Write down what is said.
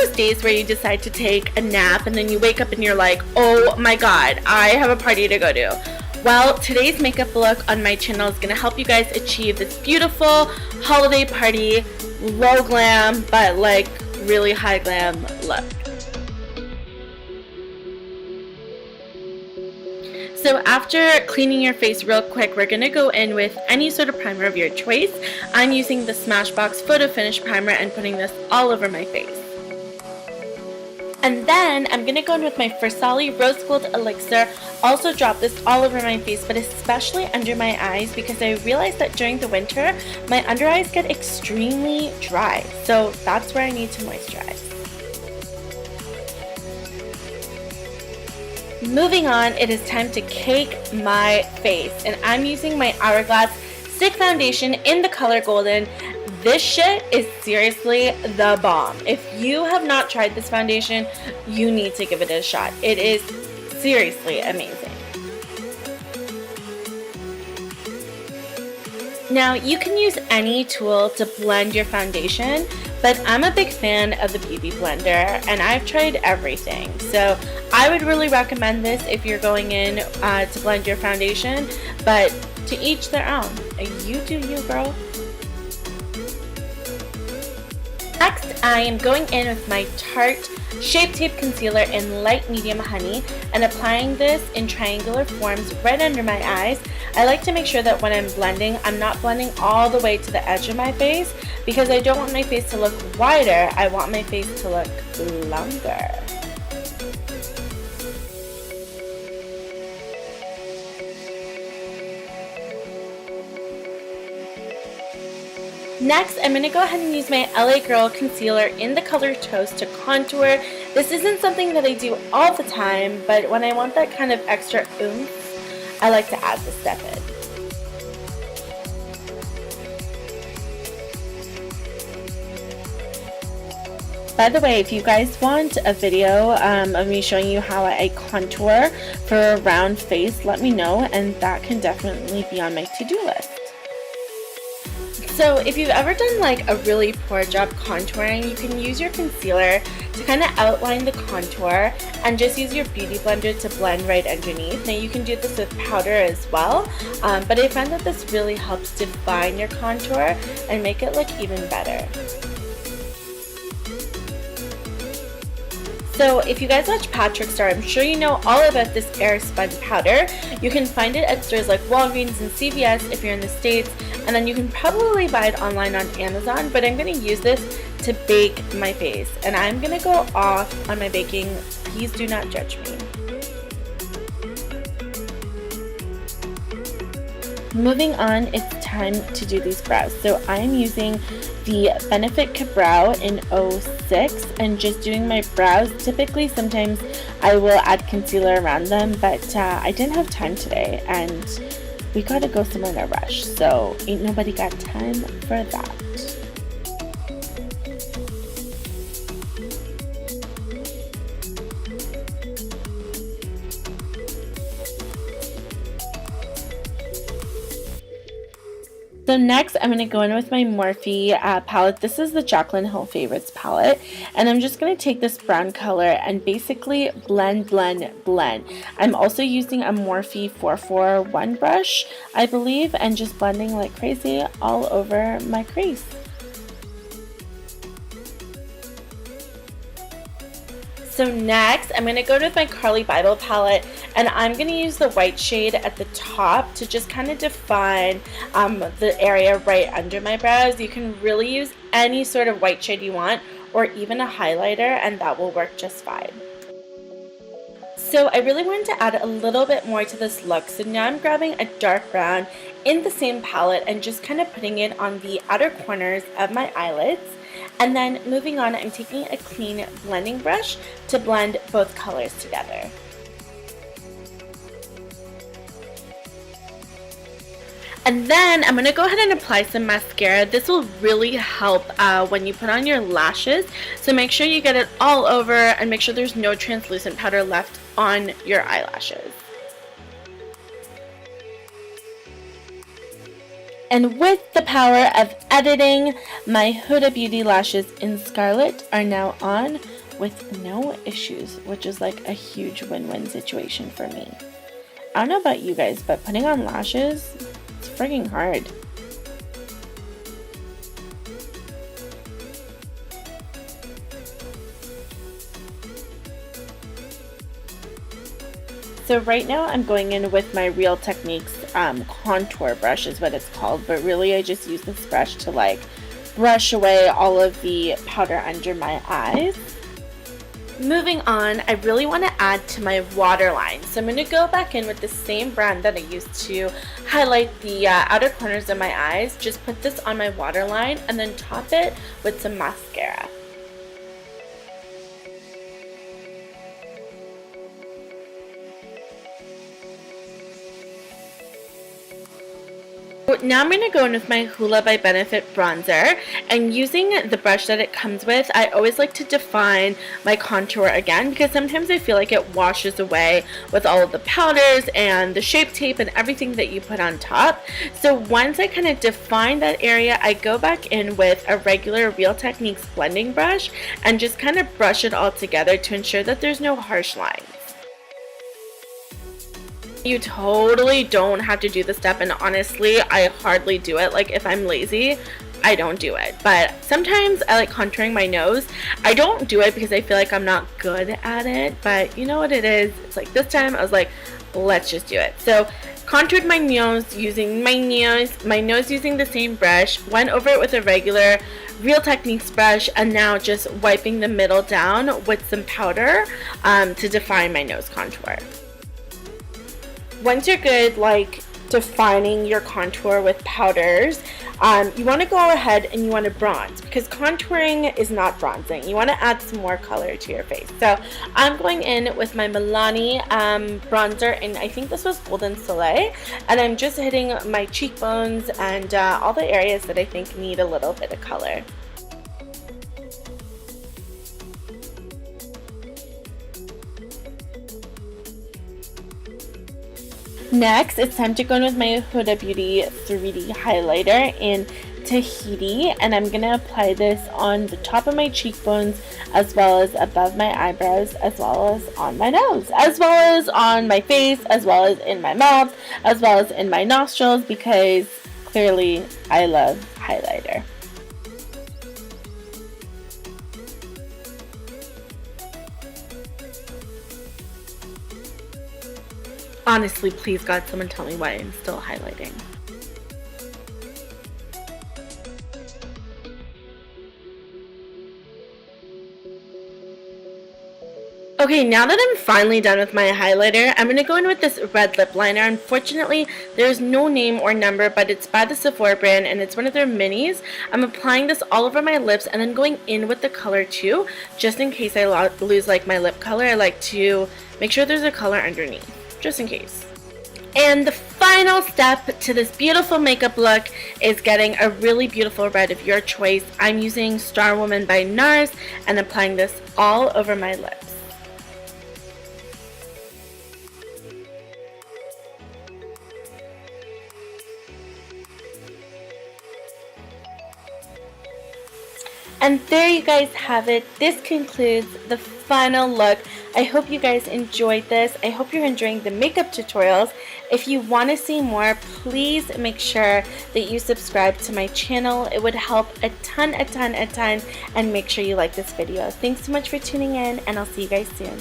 those days where you decide to take a nap and then you wake up and you're like, oh my god, I have a party to go to? Well, today's makeup look on my channel is going to help you guys achieve this beautiful holiday party, low glam, but like really high glam look. So after cleaning your face real quick, we're going to go in with any sort of primer of your choice. I'm using the Smashbox Photo Finish Primer and putting this all over my face. And then I'm going to go in with my Farsali Rose Gold Elixir. Also drop this all over my face, but especially under my eyes, because I realized that during the winter, my under eyes get extremely dry. So that's where I need to moisturize. Moving on, it is time to cake my face, and I'm using my Hourglass Stick Foundation in the color Golden. This shit is seriously the bomb. If you have not tried this foundation, you need to give it a shot. It is seriously amazing. Now, you can use any tool to blend your foundation, but I'm a big fan of the Beauty Blender, and I've tried everything. So I would really recommend this if you're going in to blend your foundation, but to each their own. You do you, girl. Next, I am going in with my Tarte Shape Tape Concealer in Light Medium Honey and applying this in triangular forms right under my eyes. I like to make sure that when I'm blending, I'm not blending all the way to the edge of my face because I don't want my face to look wider. I want my face to look longer. Next, I'm going to go ahead and use my LA Girl Concealer in the color Toast to contour. This isn't something that I do all the time, but when I want that kind of extra oomph, I like to add this step in. By the way, if you guys want a video of me showing you how I contour for a round face, let me know, and that can definitely be on my to-do list. So if you've ever done like a really poor job contouring, you can use your concealer to kind of outline the contour and just use your beauty blender to blend right underneath. Now you can do this with powder as well, but I find that this really helps define your contour and make it look even better. So if you guys watch Patrick Star, I'm sure you know all about this air spun powder. You can find it at stores like Walgreens and CVS if you're in the States, and then you can probably buy it online on Amazon, but I'm going to use this to bake my face, and I'm going to go off on my baking. Please do not judge me. Moving on, it's time to do these brows. So I'm using the Benefit Brow in 06 and just doing my brows. Typically, sometimes I will add concealer around them, but I didn't have time today and we gotta go somewhere in a rush, so ain't nobody got time for that. So next, I'm going to go in with my Morphe palette. This is the Jaclyn Hill Favorites palette. And I'm just going to take this brown color and basically blend, blend, blend. I'm also using a Morphe 441 brush, I believe, and just blending like crazy all over my crease. So next, I'm going to go with my Carli Bybel palette, and I'm going to use the white shade at the top to just kind of define the area right under my brows. You can really use any sort of white shade you want, or even a highlighter, and that will work just fine. So I really wanted to add a little bit more to this look, so now I'm grabbing a dark brown in the same palette and just kind of putting it on the outer corners of my eyelids. And then moving on, I'm taking a clean blending brush to blend both colors together. And then I'm going to go ahead and apply some mascara. This will really help when you put on your lashes. So make sure you get it all over and make sure there's no translucent powder left on your eyelashes. And with the power of editing, my Huda Beauty lashes in Scarlett are now on with no issues, which is like a huge win-win situation for me. I don't know about you guys, but putting on lashes, it's freaking hard. So right now I'm going in with my Real Techniques contour brush is what it's called, but really I just use this brush to like brush away all of the powder under my eyes. Moving on, I really want to add to my waterline. So I'm going to go back in with the same brand that I used to highlight the outer corners of my eyes. Just put this on my waterline and then top it with some mascara. Now I'm going to go in with my Hoola by Benefit bronzer, and using the brush that it comes with, I always like to define my contour again because sometimes I feel like it washes away with all of the powders and the Shape Tape and everything that you put on top. So once I kind of define that area, I go back in with a regular Real Techniques blending brush and just kind of brush it all together to ensure that there's no harsh lines. You totally don't have to do the step, and honestly, I hardly do it. Like if I'm lazy, I don't do it. But sometimes I like contouring my nose. I don't do it because I feel like I'm not good at it, but you know what it is? It's like this time I was like, let's just do it. So contoured my nose using the same brush, went over it with a regular Real Techniques brush, and now just wiping the middle down with some powder to define my nose contour. Once you're good like defining your contour with powders, you want to go ahead and you want to bronze, because contouring is not bronzing. You want to add some more color to your face. So I'm going in with my Miliani bronzer, and I think this was Golden Soleil, and I'm just hitting my cheekbones and all the areas that I think need a little bit of color. Next, it's time to go in with my Huda Beauty 3D highlighter in Tahiti, and I'm going to apply this on the top of my cheekbones as well as above my eyebrows, as well as on my nose, as well as on my face, as well as in my mouth, as well as in my nostrils, because clearly I love highlighter. Honestly, please God, someone tell me why I'm still highlighting. Okay, now that I'm finally done with my highlighter, I'm going to go in with this red lip liner. Unfortunately, there's no name or number, but it's by the Sephora brand, and it's one of their minis. I'm applying this all over my lips and then going in with the color too, just in case I lose like my lip color. I like to make sure there's a color underneath, just in case. And the final step to this beautiful makeup look is getting a really beautiful red of your choice. I'm using Star Woman by Nars and applying this all over my lips. And there you guys have it. This concludes the final look. I hope you guys enjoyed this. I hope you're enjoying the makeup tutorials. If you want to see more, please make sure that you subscribe to my channel. It would help a ton, and make sure you like this video. Thanks so much for tuning in, and I'll see you guys soon.